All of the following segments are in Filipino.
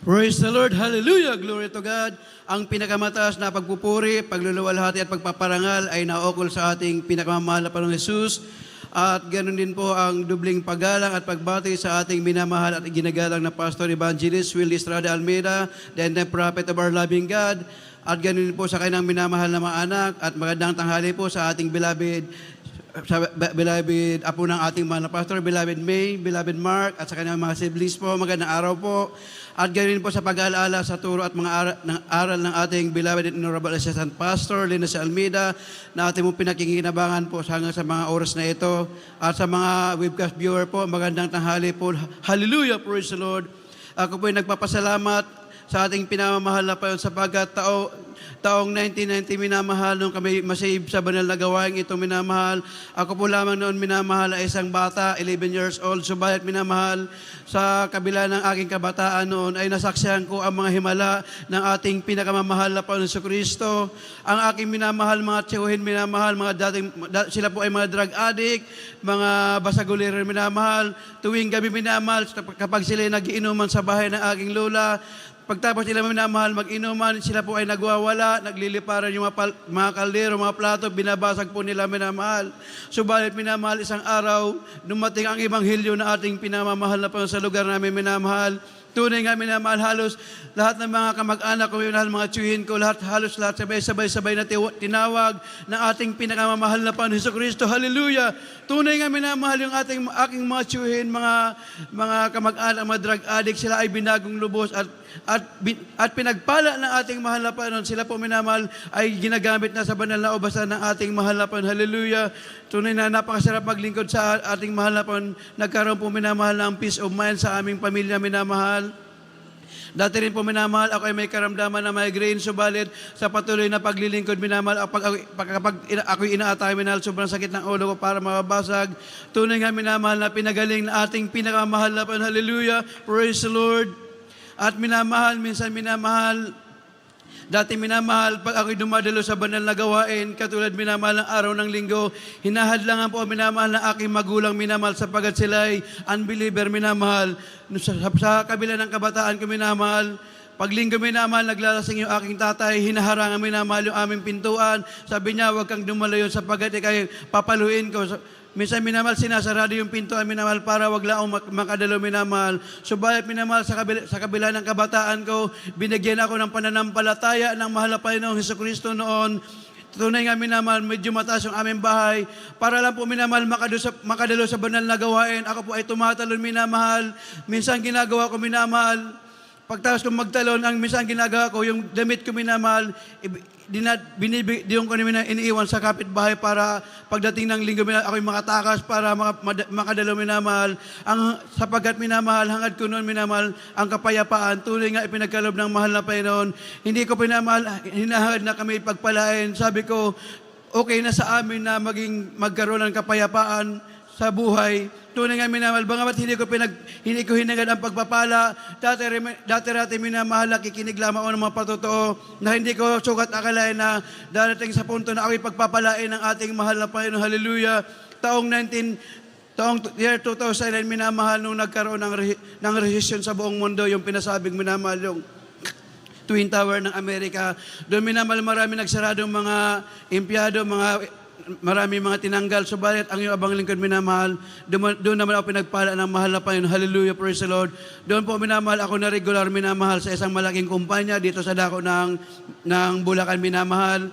Praise the Lord. Hallelujah. Glory to God. Ang pinakamataas na pagpupuri, pagluluwalhati at pagpaparangal ay naukol sa ating pinakamamahal na Panginoong Hesus. At ganoon din po ang dubling paggalang at pagbati sa ating minamahal at ginagalang na Pastor Evangelist Will Estrada Almeida, then the prophet of our loving God. At ganoon din po sa kanyang minamahal na mga anak at magandang tanghali po sa ating beloved apo ng ating mga pastor, beloved May, beloved Mark, at sa kanyang mga siblings po, magandang araw po. At ganoon po sa pag-aalaala sa turo at mga aral ng ating beloved and honorable assistant pastor, Linus Almeida, na ating mong pinakikinabangan po hanggang sa mga oras na ito. At sa mga webcast viewer po, magandang tanghali po. Hallelujah, praise the Lord. Ako po ay nagpapasalamat sa ating pinamamahal na Panginoon sapagkat taong 1990 minamahal nung kami masave sa banal na gawain ito minamahal. Ako po lamang noon minamahal ay isang bata, 11 years old. Subalit minamahal sa kabila ng aking kabataan noon ay nasaksihan ko ang mga himala ng ating pinakamamahal na Panginoon Jesucristo. Ang aking minamahal mga tiyuhin minamahal, sila po ay mga drug addict, mga basagulero minamahal. Tuwing gabi minamahal kapag sila ay nagiinuman sa bahay ng aking lola, pagtapos nila minamahal mag-inuman, sila po ay nagwawala, nagliliparan yung mga kaldero, mga plato, binabasag po nila minamahal. Subalit minamahal, isang araw, dumating ang Ebanghelyo na ating pinamamahal na Panginoon sa lugar namin minamahal. Tunay nga minamahal, halos lahat ng mga kamag-anak ko, mga tiyuhin ko, halos lahat sabay-sabay na tinawag ng ating pinakamamahal na Panginoon Jesucristo. Hallelujah! Tunay nga minamahal yung aking mga tiyuhin, mga kamag-anak, mga drug addict, sila ay binagong lubos at pinagpala ng ating mahal na Panginoon. Sila po minamahal ay ginagamit na sa banal na ubasan ng ating mahal na Panginoon. Hallelujah! Tunay na napakasarap maglingkod sa ating mahal na Panginoon. Nagkaroon po minamahal ng peace of mind sa aming pamilya minamahal. Dati rin po minamahal, ako ay may karamdaman na migraine, subalit sa patuloy na paglilingkod minamahal, kapag ako'y inaatay minamahal, sobrang sakit ng ulo ko para mababasag. Tunay nga minamahal na pinagaling na ating pinakamahal na Panginoon. Hallelujah! Praise the Lord! At minamahal, minsan minamahal, dati minamahal, pag ako'y dumadalo sa banal na gawain, katulad minamahal ng araw ng linggo, hinahadlangan po minamahal ng aking magulang minamahal sapagat sila ay unbeliever minamahal. Sa kabila ng kabataan ko minamahal, pag linggo minamahal, naglalasing yung aking tatay, hinaharangan minamahal yung aming pintuan. Sabi niya, huwag kang dumalayo sapagat ikay papaluin ko. Minsan minamahal, sinasarado yung pintuan minamahal para wag lang makadalo minamahal. Subalit minamahal sa kabila ng kabataan ko, binigyan ako ng pananampalataya ng mahal na Panginoong Jesucristo noon. Tunay nga minamahal, medyo mataas yung aming bahay. Para lang po minamahal makadalo sa banal na gawain. Ako po ay tumatalon minamahal. Minsan ginagawa ko minamahal. Pagtapos kong magtalon, ang minsan ginagawa ko, yung damit ko minamahal, diyon ko namin iniiwan sa kapitbahay para pagdating ng linggo ako'y makatakas para makadalo minamahal. Sapagkat minamahal, hangad ko noon minamahal, ang kapayapaan, tunay nga ipinagkalob ng mahal na Panginoon. Hindi ko pinamahal, hinahangad na kami pagpalain. Sabi ko, okay na sa amin na magkaroon ng kapayapaan sa buhay. Tunay nga minamahal, bangamat hindi ko hinagad ang pagpapala. Dati minamahal, nakikinig lamang ako ng mga patotoo na hindi ko sukat akalain na darating sa punto na ako'y pagpapalain ng ating mahal na Panginoon. Hallelujah! Year 2009, minamahal nung nagkaroon ng resesyon sa buong mundo, yung pinasabing minamahal yung Twin Tower ng Amerika. Doon minamahal, marami nagsaradong mga empleyado, marami mga tinanggal. Subalit ang iyong abang lingkod minamahal, doon naman ako pinagpala ng mahal na Panginoon. Hallelujah, praise the Lord. Doon po minamahal ako na regular minamahal sa isang malaking kumpanya dito sa dako ng Bulacan minamahal.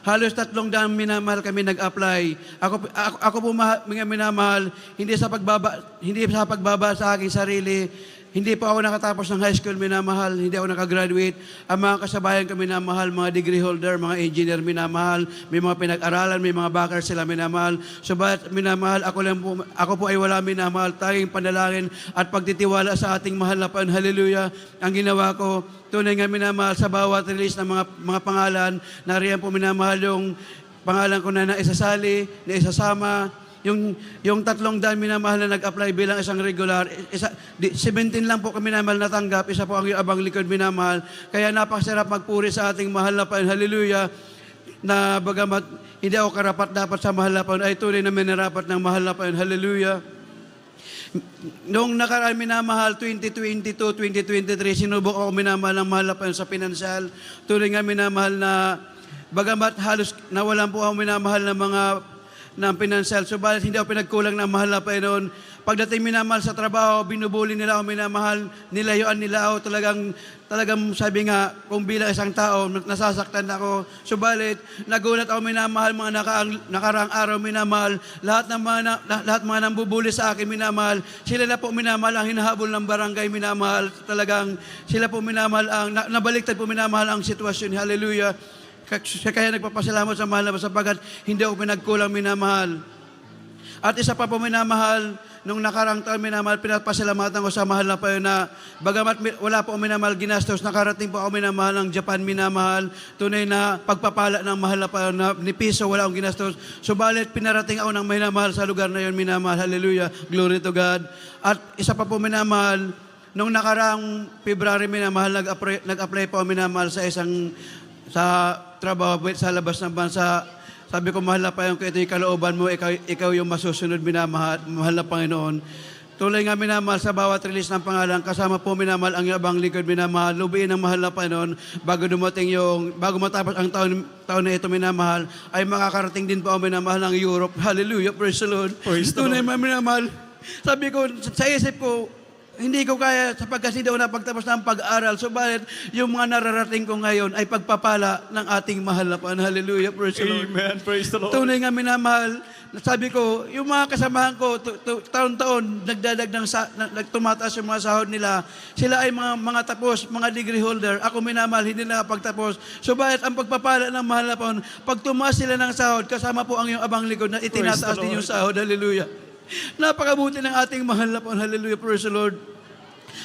Halos 300 minamahal kami nag-apply. Ako po minamahal, hindi sa pagbaba sa aking sarili. Hindi pa ako nakatapos ng high school minamahal, hindi ako nakagraduate. Ang mga kasabayan ko minamahal, mga degree holder, mga engineer minamahal, may mga pinag-aralan, may mga backer sila minamahal. Subalit minamahal, ako po ay wala minamahal, tanging panalangin at pagtitiwala sa ating mahal na Panginoon. Hallelujah! Ang ginawa ko, tunay nga minamahal sa bawat release ng mga pangalan, nariyan po minamahal yung pangalan ko na naisasali, na isasama. Yung 300 minamahal na nag-apply bilang isang regular, 17 lang po kami minamahal natanggap, isa po ang abang likod minamahal. Kaya napakasarap magpuri sa ating mahal na Panginoon. Hallelujah! Na bagamat hindi ako karapat dapat sa mahal na Panginoon, ay tunay na minarapat ng mahal na Panginoon. Hallelujah! Noong nakaraan minamahal, 2022, 2023, sinubok ako minamahal ng mahal na pa sa pinansyal. Tuloy nga minamahal na, bagamat halos nawalan po ako minamahal ng mga ng pinansyal. Subalit hindi ako pinagkulang ng mahal na Panginoon. Pagdating minamahal sa trabaho, binubuli nila ako minamahal, nilayuan nila ako. Talagang sabi nga, kung bilang isang tao, nasasaktan ako. Subalit, nagulat ako minamahal, mga nakaraang araw minamahal, lahat mga nambubuli sa akin minamahal, sila na po minamahal ang hinahabol ng barangay minamahal. Talagang sila po minamahal ang, nabaliktad po minamahal ang sitwasyon. Hallelujah. Kaya nagpapasalamat sa mahal na sapagkat hindi ako pinagkulang minamahal. At isa pa po minamahal, nung nakarang taon minamahal, pinapasalamatan ko sa mahal na Panginoon na bagamat wala po minamahal ginastos, nakarating po ako minamahal ng Japan minamahal, tunay na pagpapala ng mahal na Panginoon na ni piso wala akong ginastos. Subalit pinarating ako ng minamahal sa lugar na yun minamahal. Hallelujah. Glory to God. At isa pa po minamahal, nung nakarang February minamahal, nag-apply po ako minamahal sa trabaho sa labas ng bansa. Sabi ko, mahal na Panginoon, kung ito yung kalooban mo, ikaw yung masusunod minamahal, mahal na Panginoon. Tuloy nga minamahal sa bawat release ng pangalan, kasama po minamahal ang abang likod minamahal, lubiin ng mahal na Panginoon, bago matapos ang taon na ito minamahal, ay makakarating din po ang minamahal ng Europe. Hallelujah, praise the Lord. Tunay minamahal. Sabi ko, sa isip ko, hindi ko kaya sapagkat hindi ako napagtapos ng pag-aral. Subalit, yung mga nararating ko ngayon ay pagpapala ng ating mahal na Panginoon. Hallelujah, praise the Lord. Amen, praise the Lord. Tunay nga minamahal, sabi ko, yung mga kasamahan ko, taon-taon, tumataas yung mga sahod nila. Sila ay mga tapos, mga degree holder. Ako minamahal, hindi nakapagtapos. Subalit, ang pagpapala ng mahal na Panginoon, pag tumaas sila ng sahod, kasama po ang iyong abang likod na itinataas din yung sahod. Hallelujah. Napakabuti ng ating mahal na Panginoon. Hallelujah, praise the Lord.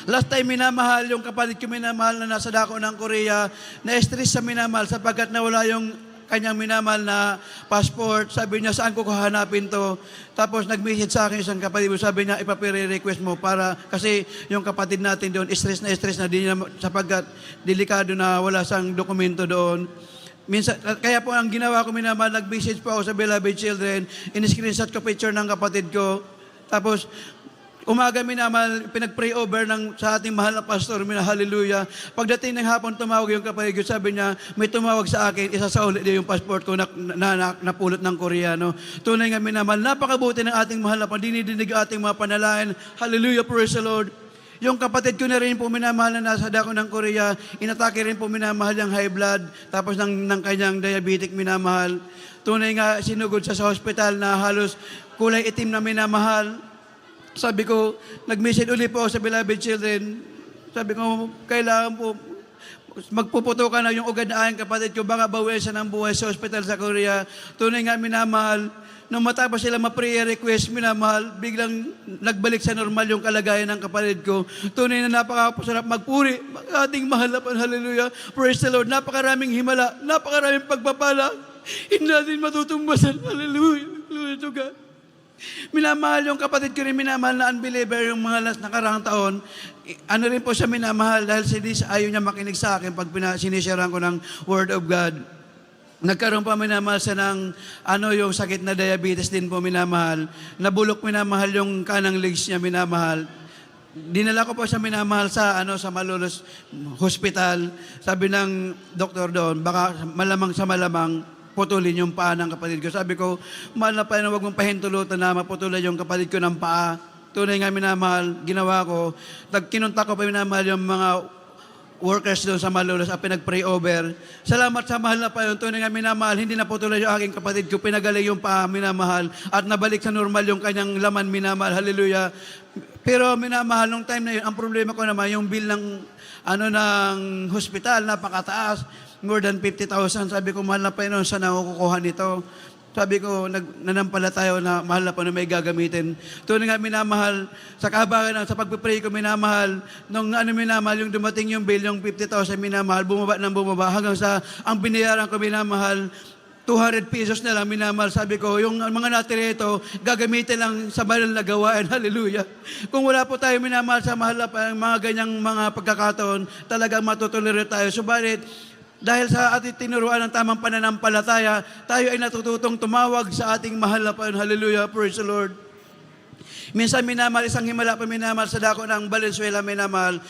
Last time minamahal, yung kapatid ko minamahal na nasa dako ng Korea, na-stress sa minamahal sapagkat nawala yung kanyang minamahal na passport. Sabi niya, saan ko hahanapin to? Tapos nag-message sa akin isang kapatid mo, sabi niya, ipapire-request mo para, kasi yung kapatid natin doon, stress na di niya, sapagkat delikado na wala sang dokumento doon. Minsan, kaya po ang ginawa ko minamahal, nag-message po ako sa Beloved Children, in-screenshot ko picture ng kapatid ko. Tapos, umaga minamahal, pinag-pray over sa ating mahal na pastor, hallelujah. Pagdating ng hapon, tumawag yung kapatid ko, sabi niya, may tumawag sa akin, isa sa ulit yung passport ko na napulot ng Koreano. Tunay nga minamahal, napakabuti ng ating mahal na dinidinig ating mga panalangin. Hallelujah, praise the Lord. Yung kapatid ko na rin po minamahal na nasa dako ng Korea, inatake rin po minamahal yung high blood, tapos ng kanyang diabetic minamahal. Tunay nga sinugod sa hospital na halos kulay itim na minamahal. Sabi ko, nag-message ulit po ako sa Beloved Children. Sabi ko, kailangan po, magpuputo ka na yung ugad na aking kapatid ko, baka bawisan ang buhay sa hospital sa Korea. Tunay nga minamahal, nung matapos sila ma-prayer request, minamahal, biglang nagbalik sa normal yung kalagayan ng kapatid ko. Tunay na napakapasarap magpuri, ating mahal na Panginoon, hallelujah, praise the Lord, napakaraming himala, napakaraming pagpapala, hindi natin matutumbasan, hallelujah, glory to God. Minamahal yung kapatid ko rin, minamahal na unbeliever yung mga nakarang taon. Ano rin po siya minamahal dahil ayaw niya makinig sa akin pag sinisharean ko ng Word of God. Nagkaroon pa minamahal siya ng yung sakit na diabetes din po minamahal. Nabulok minamahal yung kanang legs niya minamahal. Dinala ko po siya minamahal sa Malolos Hospital. Sabi ng doktor doon, baka malamang putulin yung paa ng kapatid ko. Sabi ko, mahal na Panginoon, huwag mong pahintulutan na maputulan yung kapatid ko ng paa. Tunay nga minamahal, ginawa ko. Kinunta ko pa minamahal yung mga workers doon sa Malolos at pinag-pray over. Salamat sa mahal na Panginoon, tunay nga minamahal, hindi naputulan yung aking kapatid ko, pinagaling yung paa minamahal at nabalik sa normal yung kanyang laman minamahal. Hallelujah. Pero minamahal, nung time na yun, ang problema ko naman, yung bill ng hospital, napakataas. More than 50,000. Sabi ko, mahal na Panginoon, saan ako kukuha nito? Sabi ko, nanampala tayo na mahal na Panginoon may gagamitin. Tunay nga minamahal, sa kahabagan sa pagpipray ko minamahal, nung minamahal, yung dumating yung bill, yung 50,000 minamahal, bumaba hanggang sa, ang binayaran ko minamahal, 200 pesos na lang minamahal. Sabi ko, yung mga natira ito, gagamitin lang sa banal na gawain. Hallelujah. Kung wala po tayo minamahal sa mahal na mga ganyang mga pagkakataon, talagang matutuloy tayo. Subalit, dahil sa ating tinuruan ng tamang pananampalataya, tayo ay natututong tumawag sa ating mahal na Panginoon. Hallelujah, praise the Lord. Minsan minamahal, isang himala po minamahal sa dako ng Valenzuela minamahal.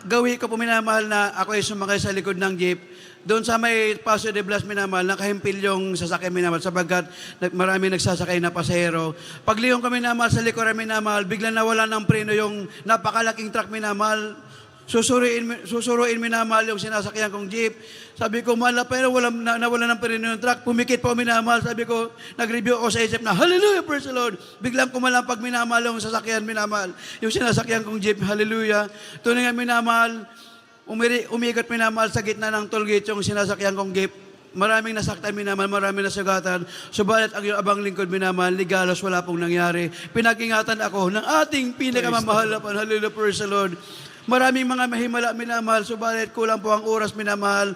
Gawi ko po minamahal na ako ay sumakay sa likod ng jeep. Doon sa may Paso de Blas minamahal, nakahimpil yung sasakyan minamahal sapagkat marami nagsasakay na pasahero. Pagliyong ko minamahal sa likuran minamahal, biglang nawala ng preno yung napakalaking truck minamahal. Susuruin minamahal yung sinasakyan kong jeep. Sabi ko, mahal na pero nawala ng preno yung truck. Pumikit po minamahal. Sabi ko, nag-review ako sa isip na, hallelujah, praise the Lord. Biglang kumalampag minamahal yung sasakyan minamahal. Yung sinasakyan kong jeep, hallelujah. Tunay nga minamahal, umikot minamahal sa gitna ng tollgate yung sinasakyan kong jeep. Maraming nasaktan minamahal, maraming nasugatan. Subalit ang iyong abang lingkod minamahal, ligalos, wala pong nangyari. Pinag-ingatan ako ng ating pinakamamahal na hallelujah, praise the Lord. Maraming mga mahimala minamahal, subalit kulang po ang oras minamahal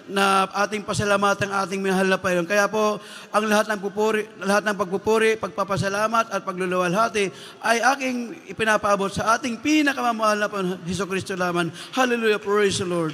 na ating pasalamatan ang ating minahal na Panginoon. Kaya po, ang lahat ng pagpupuri, pagpapasalamat at pagluluwalhati ay aking ipinapaabot sa ating pinakamamahal na Panginoon, Hesus Kristo lamang. Hallelujah, praise the Lord.